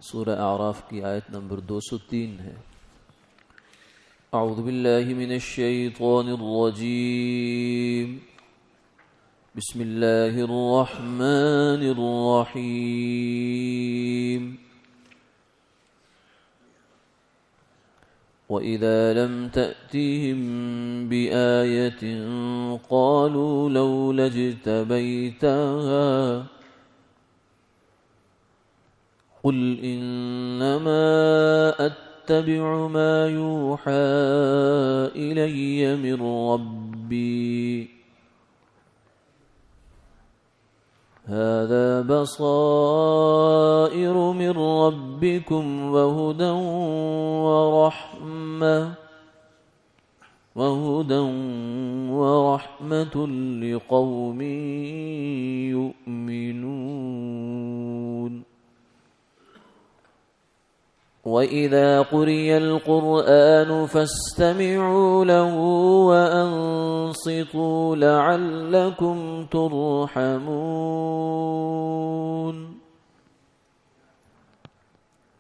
سورہ اعراف کی آیت نمبر 203 ہے۔ اعوذ باللہ من الشیطان الرجیم، بسم اللہ الرحمن الرحیم۔ وَإِذَا لَمْ تَأْتِهِمْ بِآيَةٍ قَالُوا لَوْلَا اجْتَبَيْتَهَا قُلْ إِنَّمَا أَتَّبِعُ مَا يُوحَى إِلَيَّ مِنْ رَبِّي هَذَا بَصَائِرُ مِنْ رَبِّكُمْ وَهُدًى وَرَحْمَةٌ لِقَوْمٍ يُؤْمِنُونَ۔ وَإِذَا قُرِئَ الْقُرْآنُ فَاسْتَمِعُوا لَهُ وَأَنصِتُوا لَعَلَّكُمْ تُرْحَمُونَ۔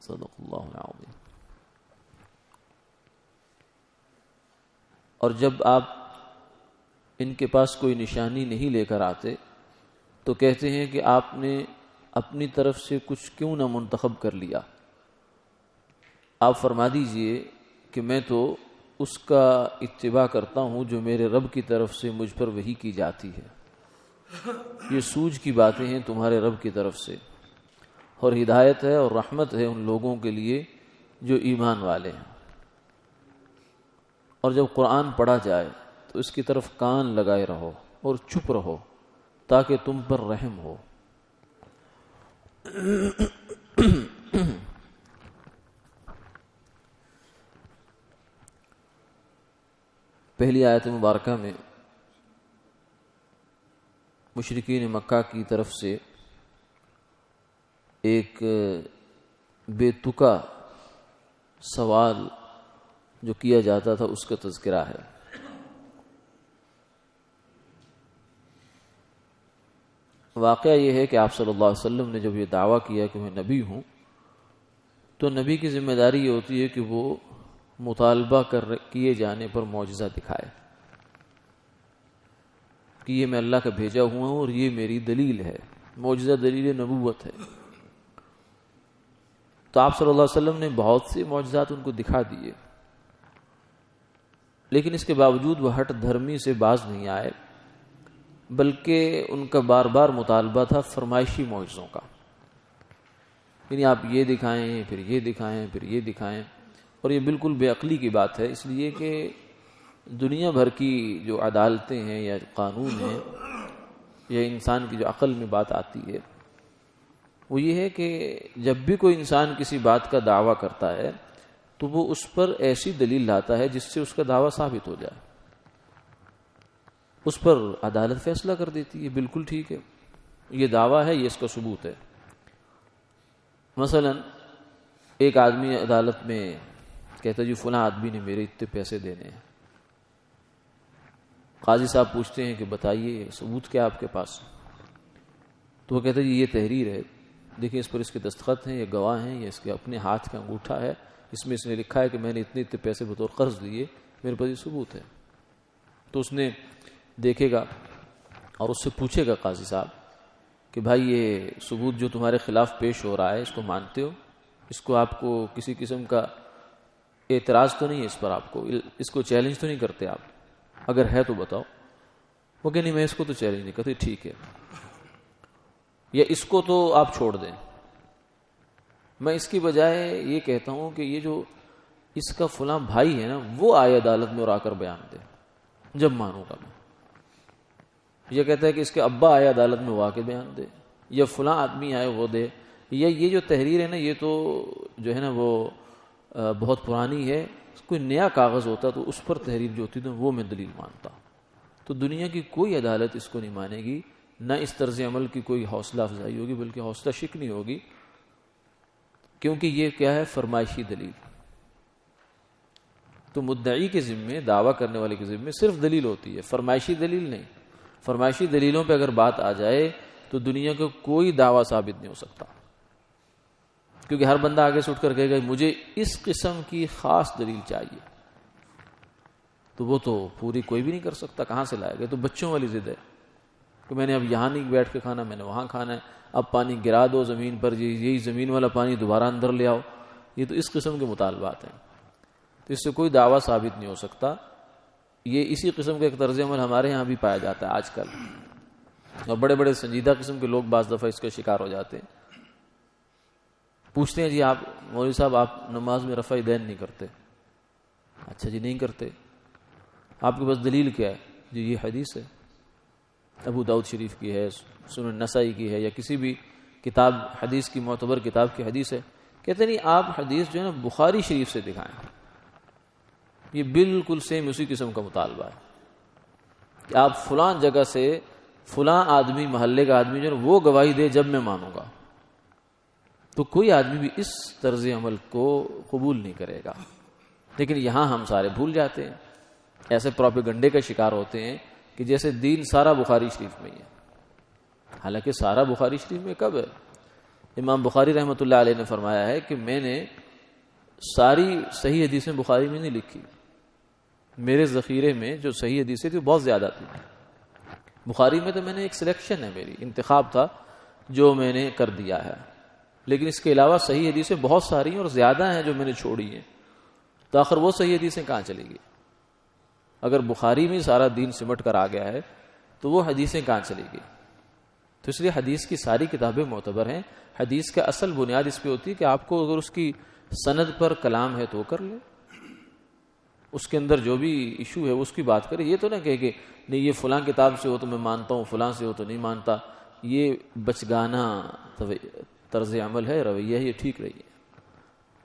صدق اللہ العظیم۔ اور جب آپ ان کے پاس کوئی نشانی نہیں لے کر آتے تو کہتے ہیں کہ آپ نے اپنی طرف سے کچھ کیوں نہ منتخب کر لیا۔ آپ فرما دیجئے کہ میں تو اس کا اتباع کرتا ہوں جو میرے رب کی طرف سے مجھ پر وحی کی جاتی ہے۔ یہ سوجھ کی باتیں ہیں تمہارے رب کی طرف سے، اور ہدایت ہے اور رحمت ہے ان لوگوں کے لیے جو ایمان والے ہیں۔ اور جب قرآن پڑھا جائے تو اس کی طرف کان لگائے رہو اور چپ رہو تاکہ تم پر رحم ہو۔ پہلی آیت مبارکہ میں مشرکین مکہ کی طرف سے ایک بے تکا سوال جو کیا جاتا تھا اس کا تذکرہ ہے۔ واقعہ یہ ہے کہ آپ صلی اللہ علیہ وسلم نے جب یہ دعویٰ کیا کہ میں نبی ہوں تو نبی کی ذمہ داری یہ ہوتی ہے کہ وہ مطالبہ کیے جانے پر معجزہ دکھائے کہ یہ میں اللہ کا بھیجا ہوا ہوں اور یہ میری دلیل ہے، معجزہ دلیل نبوت ہے۔ تو آپ صلی اللہ علیہ وسلم نے بہت سے معجزات ان کو دکھا دیے، لیکن اس کے باوجود وہ ہٹ دھرمی سے باز نہیں آئے، بلکہ ان کا بار بار مطالبہ تھا فرمائشی معجزوں کا، یعنی آپ یہ دکھائیں پھر یہ دکھائیں پھر یہ دکھائیں۔ اور یہ بالکل بے عقلی کی بات ہے، اس لیے کہ دنیا بھر کی جو عدالتیں ہیں یا قانون ہیں یا انسان کی جو عقل میں بات آتی ہے وہ یہ ہے کہ جب بھی کوئی انسان کسی بات کا دعویٰ کرتا ہے تو وہ اس پر ایسی دلیل لاتا ہے جس سے اس کا دعویٰ ثابت ہو جائے، اس پر عدالت فیصلہ کر دیتی ہے بالکل ٹھیک ہے، یہ دعویٰ ہے، یہ اس کا ثبوت ہے۔ مثلا ایک آدمی عدالت میں کہتا جی فلاں آدمی نے میرے اتنے پیسے دینے ہیں۔ قاضی صاحب پوچھتے ہیں کہ بتائیے ثبوت کیا آپ کے پاس؟ تو وہ کہتا جی یہ تحریر ہے، دیکھیں اس پر اس کے دستخط ہیں، یہ گواہ ہیں، یہ اس کے اپنے ہاتھ کا انگوٹھا ہے، اس میں اس نے لکھا ہے کہ میں نے اتنے پیسے بطور قرض دیے، میرے پاس یہ ثبوت ہے۔ تو اس نے دیکھے گا اور اس سے پوچھے گا قاضی صاحب کہ بھائی یہ ثبوت جو تمہارے خلاف پیش ہو رہا ہے اس کو مانتے ہو؟ اس کو آپ کو کسی قسم کا اعتراض تو نہیں ہے اس پر، آپ کو اس کو چیلنج تو نہیں کرتے آپ؟ اگر ہے تو بتاؤ۔ وہ کہ نہیں میں اس کو تو چیلنج نہیں کرتی، ٹھیک ہے، یا اس کو تو آپ چھوڑ دیں، میں اس کی بجائے یہ کہتا ہوں کہ یہ جو اس کا فلاں بھائی ہے نا وہ آئے عدالت میں اور آ کر بیان دے، جب مانوں گا میں۔ یہ کہتا ہے کہ اس کے ابا آئے عدالت میں وہ آ کے بیان دے، یا فلاں آدمی آئے وہ دے، یا یہ جو تحریر ہے نا یہ تو جو ہے نا وہ بہت پرانی ہے، کوئی نیا کاغذ ہوتا تو اس پر تحریر جو ہوتی تو وہ میں دلیل مانتا۔ تو دنیا کی کوئی عدالت اس کو نہیں مانے گی، نہ اس طرز عمل کی کوئی حوصلہ افزائی ہوگی بلکہ حوصلہ شکنی ہوگی، کیونکہ یہ کیا ہے فرمائشی دلیل۔ تو مدعی کے ذمے، دعویٰ کرنے والے کے ذمے صرف دلیل ہوتی ہے، فرمائشی دلیل نہیں۔ فرمائشی دلیلوں پہ اگر بات آ جائے تو دنیا کا کوئی دعویٰ ثابت نہیں ہو سکتا۔ کیونکہ ہر بندہ آگے سے اٹھ کر کہے گا مجھے اس قسم کی خاص دلیل چاہیے، تو وہ تو پوری کوئی بھی نہیں کر سکتا، کہاں سے لائے گا؟ تو بچوں والی ضد ہے کہ میں نے اب یہاں نہیں بیٹھ کے کھانا، میں نے وہاں کھانا ہے، اب پانی گرا دو زمین پر، یہی زمین والا پانی دوبارہ اندر لے آؤ، یہ تو اس قسم کے مطالبات ہیں، تو اس سے کوئی دعویٰ ثابت نہیں ہو سکتا۔ یہ اسی قسم کا ایک طرز عمل ہمارے یہاں بھی پایا جاتا ہے آج کل، اور بڑے بڑے سنجیدہ قسم کے لوگ بعض دفعہ اس کا شکار ہو جاتے ہیں۔ پوچھتے ہیں جی آپ مولوی صاحب آپ نماز میں رفع دین نہیں کرتے؟ اچھا جی نہیں کرتے، آپ کے پاس دلیل کیا ہے؟ جی یہ حدیث ہے، ابو داؤد شریف کی ہے، سنن نسائی کی ہے، یا کسی بھی کتاب حدیث کی معتبر کتاب کی حدیث ہے۔ کہتے نہیں آپ حدیث جو ہے نا بخاری شریف سے دکھائیں، یہ بالکل سیم اسی قسم کا مطالبہ ہے کہ آپ فلاں جگہ سے فلاں آدمی، محلے کا آدمی جو ہے وہ گواہی دے جب میں مانوں گا، تو کوئی آدمی بھی اس طرز عمل کو قبول نہیں کرے گا۔ لیکن یہاں ہم سارے بھول جاتے ہیں، ایسے پروپیگنڈے کا شکار ہوتے ہیں کہ جیسے دین سارا بخاری شریف میں ہی ہے، حالانکہ سارا بخاری شریف میں کب ہے؟ امام بخاری رحمۃ اللہ علیہ نے فرمایا ہے کہ میں نے ساری صحیح حدیثیں بخاری میں نہیں لکھی، میرے ذخیرے میں جو صحیح حدیثیں تھی بہت زیادہ تھی، بخاری میں تو میں نے ایک سلیکشن ہے، میری انتخاب تھا جو میں نے کر دیا ہے، لیکن اس کے علاوہ صحیح حدیثیں بہت ساری ہیں اور زیادہ ہیں جو میں نے چھوڑی ہیں، تو آخر وہ صحیح حدیثیں کہاں چلے گی؟ اگر بخاری میں سارا دین سمٹ کر آ گیا ہے تو وہ حدیثیں کہاں چلے گی؟ تو اس لیے حدیث کی ساری کتابیں معتبر ہیں۔ حدیث کا اصل بنیاد اس پہ ہوتی ہے کہ آپ کو اگر اس کی سند پر کلام ہے تو کر لیں، اس کے اندر جو بھی ایشو ہے اس کی بات کرے، یہ تو نہ کہے کہ نہیں یہ فلاں کتاب سے ہو تو میں مانتا ہوں، فلاں سے ہو تو نہیں مانتا، یہ بچگانہ طرز عمل ہے، رویہ ہے، یہ ٹھیک رہی ہے۔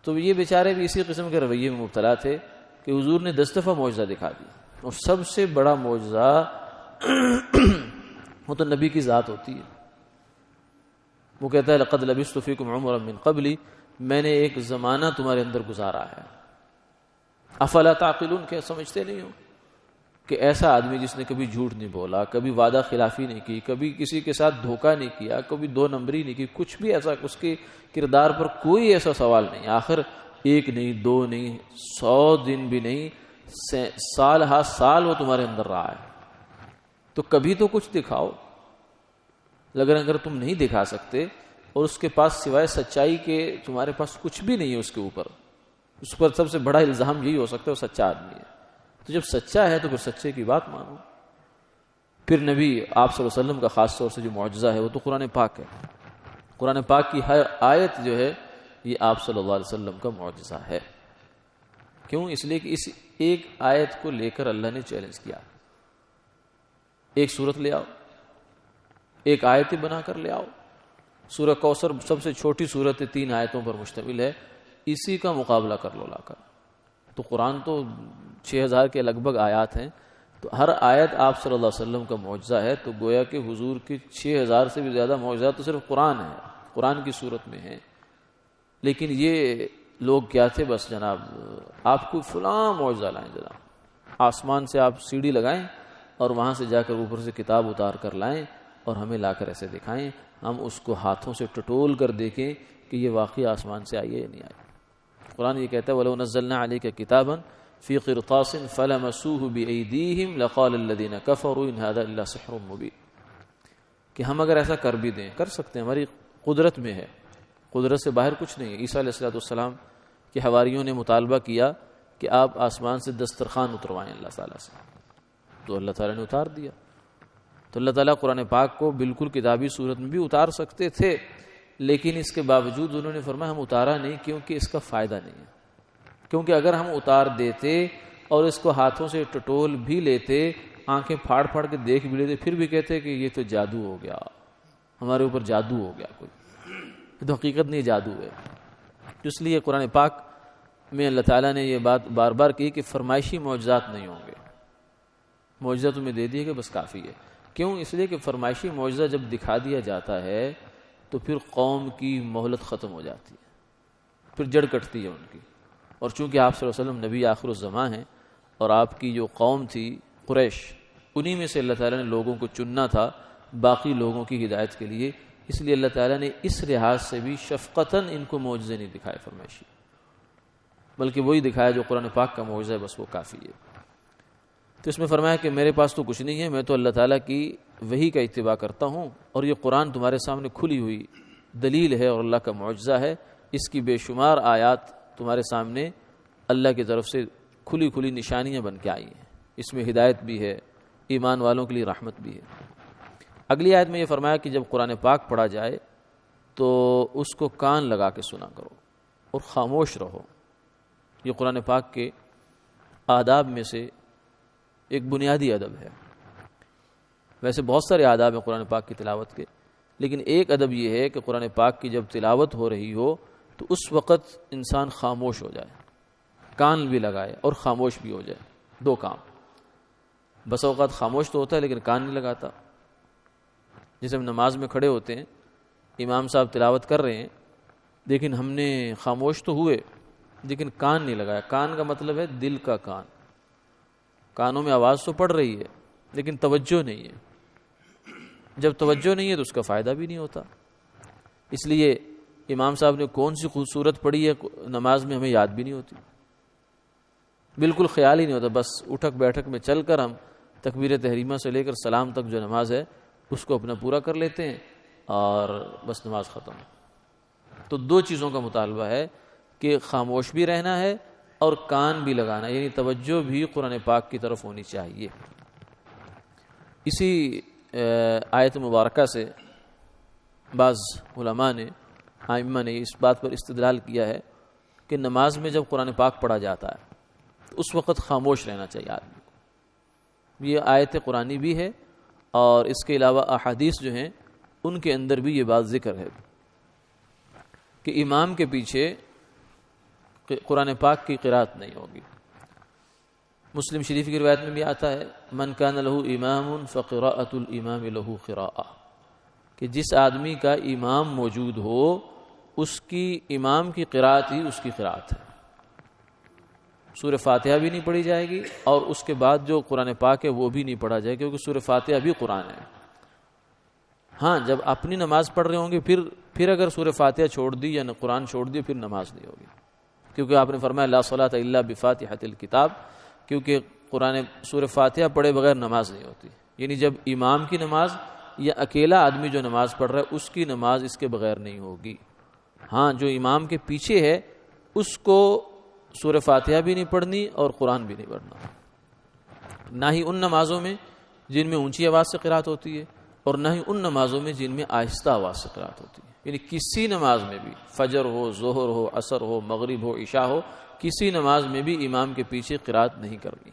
تو یہ بیچارے بھی اسی قسم کے رویے میں مبتلا تھے کہ حضور نے 10 دفعہ معجزہ دکھا دیا، اور سب سے بڑا معجزہ وہ تو نبی کی ذات ہوتی ہے۔ وہ کہتا ہے لقد لبثت فیکم عمرا من قبلی، میں نے ایک زمانہ تمہارے اندر گزارا ہے، افلا تعقلون، کیا سمجھتے نہیں ہو کہ ایسا آدمی جس نے کبھی جھوٹ نہیں بولا، کبھی وعدہ خلافی نہیں کی، کبھی کسی کے ساتھ دھوکہ نہیں کیا، کبھی 2 نمبری نہیں کی، کچھ بھی ایسا اس کے کردار پر کوئی ایسا سوال نہیں، آخر 1 نہیں 2 نہیں 100 دن بھی نہیں، سال ہا سال وہ تمہارے اندر رہا ہے، تو کبھی تو کچھ دکھاؤ۔ اگر تم نہیں دکھا سکتے اور اس کے پاس سوائے سچائی کے تمہارے پاس کچھ بھی نہیں ہے، اس کے اوپر اس پر سب سے بڑا الزام یہی ہو سکتا ہے وہ سچا آدمی ہے، تو جب سچا ہے تو پھر سچے کی بات مانو۔ پھر نبی آپ صلی اللہ علیہ وسلم کا خاص طور سے جو معجزہ ہے وہ تو قرآن پاک ہے، قرآن پاک کی ہر آیت جو ہے یہ آپ صلی اللہ علیہ وسلم کا معجزہ ہے۔ کیوں؟ اس لیے کہ اس ایک آیت کو لے کر اللہ نے چیلنج کیا، ایک سورت لے آؤ، ایک آیت بنا کر لے آؤ، سورہ کوثر سب سے چھوٹی سورت 3 آیتوں پر مشتمل ہے، اسی کا مقابلہ کر لو لا کر۔ تو قرآن تو 6000 کے لگ بھگ آیات ہیں، تو ہر آیت آپ صلی اللہ علیہ وسلم کا معجزہ ہے، تو گویا کہ حضور کی 6000 سے بھی زیادہ معجزات تو صرف قرآن ہے، قرآن کی صورت میں ہیں۔ لیکن یہ لوگ کیا تھے؟ بس جناب آپ کو فلاں معجزہ لائیں، جناب آسمان سے آپ سیڑھی لگائیں اور وہاں سے جا کر اوپر سے کتاب اتار کر لائیں اور ہمیں لا کر ایسے دکھائیں، ہم اس کو ہاتھوں سے ٹٹول کر دیکھیں کہ یہ واقعی آسمان سے آئی ہے یا نہیں آئی۔ قرآن یہ کہتا ہے وَلَوْ نَزَّلْنَا عَلَيْكَ كِتَابًا فِي قِرْطَاسٍ فَلَمَسُوهُ بِأَيْدِيهِمْ لَقَالَ الَّذِينَ كَفَرُوا إِنْ هَذَا إِلَّا سِحْرٌ مُبِينٌ، کہ ہم اگر ایسا کر بھی دیں، کر سکتے ہیں، ہماری قدرت میں ہے، قدرت سے باہر کچھ نہیں ہے۔ عیسیٰ علیہ السلام کے حواریوں نے مطالبہ کیا کہ آپ آسمان سے دسترخوان اتروائیں اللہ تعالیٰ سے، تو اللہ تعالیٰ نے اتار دیا۔ تو اللہ تعالیٰ قرآن پاک کو بالکل کتابی صورت میں بھی اتار سکتے تھے، لیکن اس کے باوجود انہوں نے فرمایا ہم اتارا نہیں، کیونکہ اس کا فائدہ نہیں ہے، کیونکہ اگر ہم اتار دیتے اور اس کو ہاتھوں سے ٹٹول بھی لیتے، آنکھیں پھاڑ پھاڑ کے دیکھ بھی لیتے، پھر بھی کہتے کہ یہ تو جادو ہو گیا، ہمارے اوپر جادو ہو گیا، کوئی یہ تو حقیقت نہیں، جادو ہے۔ اس لیے قرآن پاک میں اللہ تعالیٰ نے یہ بات بار بار کی کہ فرمائشی معجزات نہیں ہوں گے، معجزہ تمہیں دے دیے گا بس کافی ہے۔ کیوں؟ اس لیے کہ فرمائشی معجزہ جب دکھا دیا جاتا ہے تو پھر قوم کی مہلت ختم ہو جاتی ہے، پھر جڑ کٹتی ہے ان کی، اور چونکہ آپ صلی اللہ علیہ وسلم نبی آخر الزماں ہیں اور آپ کی جو قوم تھی قریش، انہی میں سے اللہ تعالیٰ نے لوگوں کو چننا تھا باقی لوگوں کی ہدایت کے لیے، اس لیے اللہ تعالیٰ نے اس لحاظ سے بھی شفقتاً ان کو معجزے نہیں دکھائے فرمائشی، بلکہ وہی دکھایا جو قرآن پاک کا معجزہ ہے، بس وہ کافی ہے۔ تو اس میں فرمایا کہ میرے پاس تو کچھ نہیں ہے، میں تو اللہ تعالیٰ کی وحی کا اتباع کرتا ہوں، اور یہ قرآن تمہارے سامنے کھلی ہوئی دلیل ہے اور اللہ کا معجزہ ہے، اس کی بے شمار آیات تمہارے سامنے اللہ کی طرف سے کھلی کھلی نشانیاں بن کے آئی ہیں، اس میں ہدایت بھی ہے، ایمان والوں کے لیے رحمت بھی ہے۔ اگلی آیت میں یہ فرمایا کہ جب قرآن پاک پڑھا جائے تو اس کو کان لگا کے سنا کرو اور خاموش رہو۔ یہ قرآن پاک کے آداب میں سے ایک بنیادی ادب ہے۔ ویسے بہت سارے آداب ہیں قرآن پاک کی تلاوت کے، لیکن ایک ادب یہ ہے کہ قرآن پاک کی جب تلاوت ہو رہی ہو تو اس وقت انسان خاموش ہو جائے، کان بھی لگائے اور خاموش بھی ہو جائے، دو کام۔ بس اوقات خاموش تو ہوتا ہے لیکن کان نہیں لگاتا۔ جیسے ہم نماز میں کھڑے ہوتے ہیں، امام صاحب تلاوت کر رہے ہیں لیکن ہم نے خاموش تو ہوئے لیکن کان نہیں لگایا۔ کان کا مطلب ہے دل کا کان، کانوں میں آواز تو پڑ رہی ہے لیکن توجہ نہیں ہے۔ جب توجہ نہیں ہے تو اس کا فائدہ بھی نہیں ہوتا۔ اس لیے امام صاحب نے کون سی خوبصورت پڑھی ہے نماز میں ہمیں یاد بھی نہیں ہوتی، بالکل خیال ہی نہیں ہوتا، بس اٹھک بیٹھک میں چل کر ہم تکبیر تحریمہ سے لے کر سلام تک جو نماز ہے اس کو اپنا پورا کر لیتے ہیں اور بس نماز ختم۔ تو دو چیزوں کا مطالبہ ہے کہ خاموش بھی رہنا ہے اور کان بھی لگانا، یعنی توجہ بھی قرآن پاک کی طرف ہونی چاہیے۔ اسی آیت مبارکہ سے بعض علماء نے، ائمہ نے اس بات پر استدلال کیا ہے کہ نماز میں جب قرآن پاک پڑھا جاتا ہے تو اس وقت خاموش رہنا چاہیے آدمی کو۔ یہ آیت قرآنی بھی ہے اور اس کے علاوہ احادیث جو ہیں ان کے اندر بھی یہ بات ذکر ہے کہ امام کے پیچھے قرآن پاک کی قرات نہیں ہوگی۔ مسلم شریف کی روایت میں بھی آتا ہے من کان لہ امام فقراءۃ الامام لہ قراءۃ، کہ جس آدمی کا امام موجود ہو اس کی امام کی قرات ہی اس کی قرات ہے۔ سورہ فاتحہ بھی نہیں پڑھی جائے گی اور اس کے بعد جو قرآن پاک ہے وہ بھی نہیں پڑھا جائے گا، کیونکہ سورہ فاتحہ بھی قرآن ہے۔ ہاں جب اپنی نماز پڑھ رہے ہوں گے پھر اگر سورہ فاتحہ چھوڑ دی یا قرآن چھوڑ دی پھر نماز نہیں ہوگی، کیونکہ آپ نے فرمایا لا صلاۃ الا بفاتحۃ الکتاب، کیونکہ سورہ فاتحہ پڑھے بغیر نماز نہیں ہوتی۔ یعنی جب امام کی نماز یا اکیلا آدمی جو نماز پڑھ رہا ہے اس کی نماز اس کے بغیر نہیں ہوگی۔ ہاں جو امام کے پیچھے ہے اس کو سورہ فاتحہ بھی نہیں پڑھنی اور قرآن بھی نہیں پڑھنا، نہ ہی ان نمازوں میں جن میں اونچی آواز سے قرات ہوتی ہے اور نہ ہی ان نمازوں میں جن میں آہستہ آواز سے قرات ہوتی ہے۔ یعنی کسی نماز میں بھی، فجر ہو، ظہر ہو، عصر ہو، مغرب ہو، عشاء ہو، کسی نماز میں بھی امام کے پیچھے قرات نہیں کرنی۔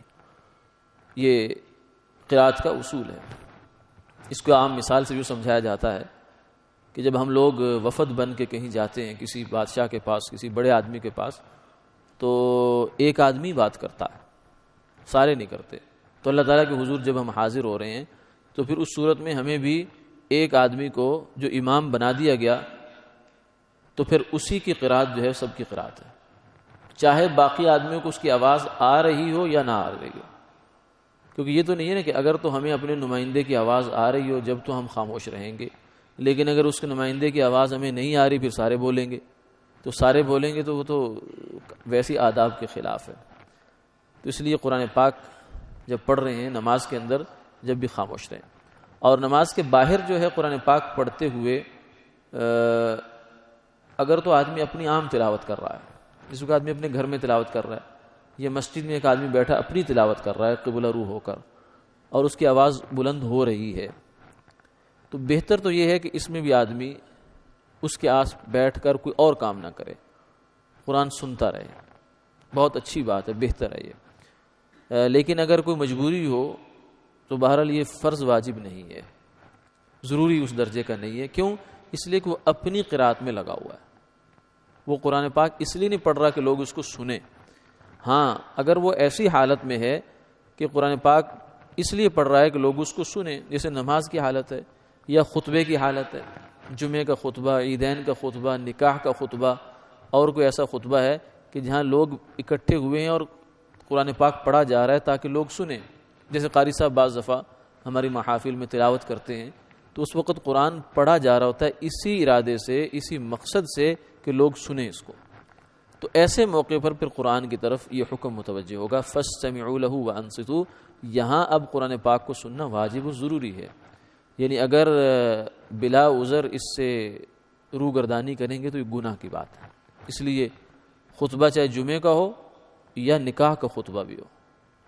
یہ قرات کا اصول ہے۔ اس کو عام مثال سے بھی سمجھایا جاتا ہے کہ جب ہم لوگ وفد بن کے کہیں جاتے ہیں کسی بادشاہ کے پاس، کسی بڑے آدمی کے پاس، تو ایک آدمی بات کرتا ہے، سارے نہیں کرتے۔ تو اللہ تعالیٰ کے حضور جب ہم حاضر ہو رہے ہیں تو پھر اس صورت میں ہمیں بھی ایک آدمی کو جو امام بنا دیا گیا تو پھر اسی کی قرات جو ہے سب کی قرات ہے، چاہے باقی آدمیوں کو اس کی آواز آ رہی ہو یا نہ آ رہی ہو۔ کیونکہ یہ تو نہیں ہے نا کہ اگر تو ہمیں اپنے نمائندے کی آواز آ رہی ہو جب تو ہم خاموش رہیں گے، لیکن اگر اس کے نمائندے کی آواز ہمیں نہیں آ رہی پھر سارے بولیں گے، تو سارے بولیں گے تو وہ تو ویسی آداب کے خلاف ہے۔ تو اس لیے قرآن پاک جب پڑھ رہے ہیں نماز کے اندر جب بھی خاموش رہیں، اور نماز کے باہر جو ہے قرآن پاک پڑھتے ہوئے اگر تو آدمی اپنی عام تلاوت کر رہا ہے، جس کو آدمی اپنے گھر میں تلاوت کر رہا ہے، یا مسجد میں ایک آدمی بیٹھا اپنی تلاوت کر رہا ہے قبلہ رو ہو کر اور اس کی آواز بلند ہو رہی ہے، تو بہتر تو یہ ہے کہ اس میں بھی آدمی اس کے آس بیٹھ کر کوئی اور کام نہ کرے، قرآن سنتا رہے، بہت اچھی بات ہے، بہتر ہے یہ۔ لیکن اگر کوئی مجبوری ہو تو بہرحال یہ فرض واجب نہیں ہے، ضروری اس درجے کا نہیں ہے۔ کیوں؟ اس لیے کہ وہ اپنی قرات میں لگا ہوا ہے، وہ قرآن پاک اس لیے نہیں پڑھ رہا کہ لوگ اس کو سنیں۔ ہاں اگر وہ ایسی حالت میں ہے کہ قرآن پاک اس لیے پڑھ رہا ہے کہ لوگ اس کو سنیں، جیسے نماز کی حالت ہے یا خطبے کی حالت ہے، جمعے کا خطبہ، عیدین کا خطبہ، نکاح کا خطبہ، اور کوئی ایسا خطبہ ہے کہ جہاں لوگ اکٹھے ہوئے ہیں اور قرآن پاک پڑھا جا رہا ہے تاکہ لوگ سنیں، جیسے قاری صاحب بعض دفعہ ہماری محافل میں تلاوت کرتے ہیں تو اس وقت قرآن پڑھا جا رہا ہوتا ہے اسی ارادے سے، اسی مقصد سے کہ لوگ سنیں اس کو. تو ایسے موقع پر پھر قرآن کی طرف یہ حکم متوجہ ہوگا فاستمعوا له وانصتوا. یہاں اب قرآن پاک کو سننا واجب و ضروری ہے. یعنی اگر بلا عذر اس سے روگردانی کریں گے تو یہ گناہ کی بات ہے. اس لیے خطبہ چاہے جمعے کا ہو یا نکاح کا خطبہ بھی ہو.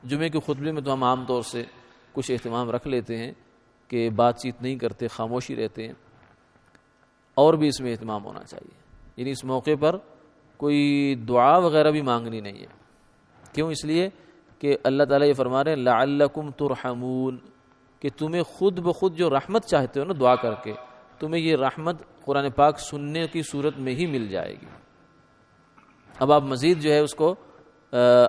جمعے کے خطبے میں تو ہم عام طور سے کچھ اہتمام رکھ لیتے ہیں کہ بات چیت نہیں کرتے، خاموشی رہتے ہیں، اور بھی اس میں اہتمام ہونا چاہیے. یعنی اس موقع پر کوئی دعا وغیرہ بھی مانگنی نہیں ہے. کیوں؟ اس لیے کہ اللہ تعالیٰ یہ فرما رہے ہیں لعلکم ترحمون، کہ تمہیں خود بخود جو رحمت چاہتے ہو نا دعا کر کے، تمہیں یہ رحمت قرآن پاک سننے کی صورت میں ہی مل جائے گی. اب آپ مزید جو ہے اس کو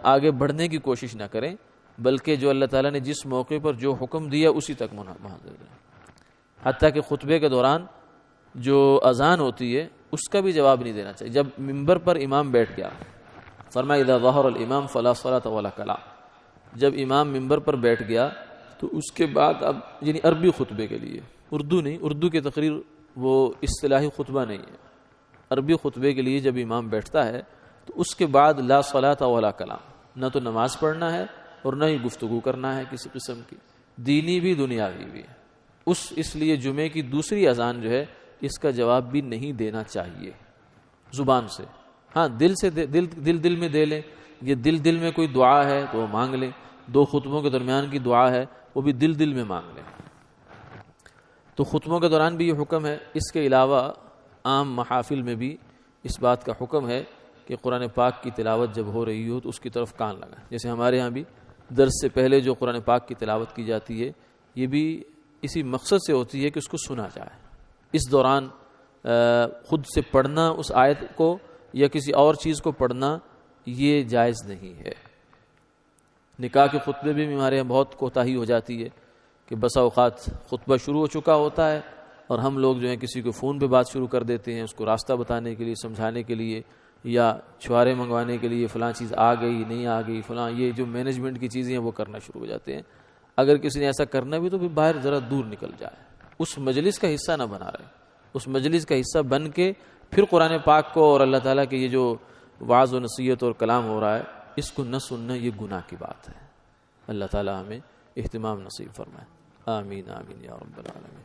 آگے بڑھنے کی کوشش نہ کریں، بلکہ جو اللہ تعالیٰ نے جس موقع پر جو حکم دیا اسی تک محاذر رہیں. حتیٰ کہ خطبے کے دوران جو اذان ہوتی ہے اس کا بھی جواب نہیں دینا چاہیے. جب ممبر پر امام بیٹھ گیا، فرمایا اذا ظہر الامام فلا صلاۃ ولا کلام. جب امام ممبر پر بیٹھ گیا تو اس کے بعد اب یعنی عربی خطبے کے لیے، اردو نہیں، اردو کی تقریر وہ اصطلاحی خطبہ نہیں ہے، عربی خطبے کے لیے جب امام بیٹھتا ہے تو اس کے بعد لا صلاۃ ولا کلام، نہ تو نماز پڑھنا ہے اور نہ ہی گفتگو کرنا ہے کسی قسم کی، دینی بھی دنیاوی بھی. اس لیے جمعے کی دوسری اذان جو ہے اس کا جواب بھی نہیں دینا چاہیے زبان سے. ہاں دل سے دل میں دے لیں، یہ دل میں کوئی دعا ہے تو وہ مانگ لیں. دو خطبوں کے درمیان کی دعا ہے وہ بھی دل میں مانگ لیں. تو خطبوں کے دوران بھی یہ حکم ہے. اس کے علاوہ عام محافل میں بھی اس بات کا حکم ہے کہ قرآن پاک کی تلاوت جب ہو رہی ہو تو اس کی طرف کان لگائیں. جیسے ہمارے ہاں بھی درس سے پہلے جو قرآن پاک کی تلاوت کی جاتی ہے یہ بھی اسی مقصد سے ہوتی ہے کہ اس کو سنا جائے. اس دوران خود سے پڑھنا اس آیت کو یا کسی اور چیز کو پڑھنا یہ جائز نہیں ہے. نکاح کے خطبے بھی ہمارے یہاں بہت کوتاہی ہو جاتی ہے کہ بسا اوقات خطبہ شروع ہو چکا ہوتا ہے اور ہم لوگ جو ہیں کسی کو فون پہ بات شروع کر دیتے ہیں، اس کو راستہ بتانے کے لیے، سمجھانے کے لیے، یا چھوارے منگوانے کے لیے فلاں چیز آ گئی نہیں آ گئی، فلاں یہ جو مینجمنٹ کی چیزیں ہیں وہ کرنا شروع ہو جاتے ہیں. اگر کسی نے ایسا کرنا بھی تو پھر باہر ذرا دور نکل جائے، اس مجلس کا حصہ نہ بنا رہے. اس مجلس کا حصہ بن کے پھر قرآن پاک کو اور اللہ تعالیٰ کے یہ جو وعظ و نصیحت اور کلام ہو رہا ہے اس کو نہ سننا یہ گناہ کی بات ہے. اللہ تعالیٰ ہمیں اہتمام نصیب فرمائے. آمین آمین یا رب العالمین.